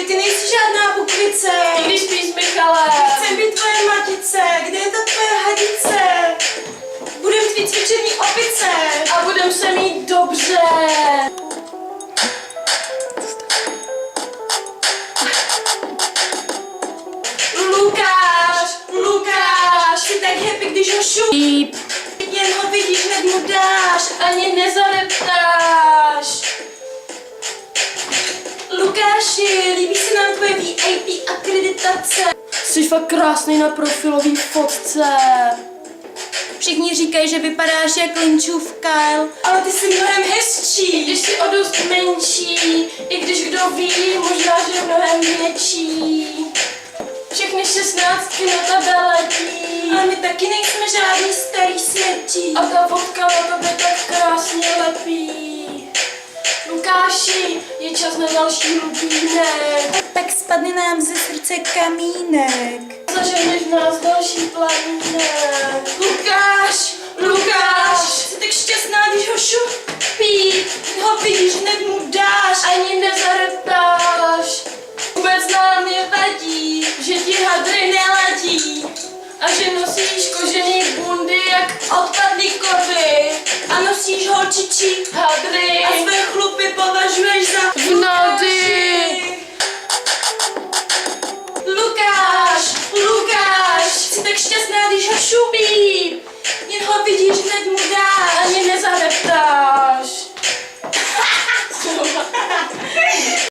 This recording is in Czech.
Ahoj, ty nejsi žádná bukvice. I když spíš s Michalem. Chcem být tvoje matice, kde je ta tvoje hadice? Budem tvý cvičení opice. A budem se mít dobře. Lukáš, jsi tak happy, když ho šupíp. Jen ho vidíš, hned mu dáš, Ani nezadeptáš. Lukáši, líbí se nám tvoje VIP akreditace. Jsi fakt krásný na profilový fotce. Všichni říkají, že vypadáš jak Lynchův Kyle, ale ty jsi mnohem hezčí. Když jsi o dost menší, i když kdo ví, možná, že mnohem větší. Všechny 16 na tebe letí. Ale my taky nejsme žádný starý smetí. A ta fotka na tebe tak krásně lepí. Lukáši, je čas na další lupínek. Tak spadne nám ze srdce kamínek. Zaženeš v nás další planínek. Lukáš, jsi tak šťastná, když ho šupí. Ho vidíš, hned mu dáš. Ani nezareptáš. Vůbec nám nevadí, že ti hadry Neladí a že nosíš kožený bundy jak odpadlý kovy a nosíš holčičí hadry. a své chlupy považuješ za Vnady. Lukáš, jsi tak šťastná, když ho šupí.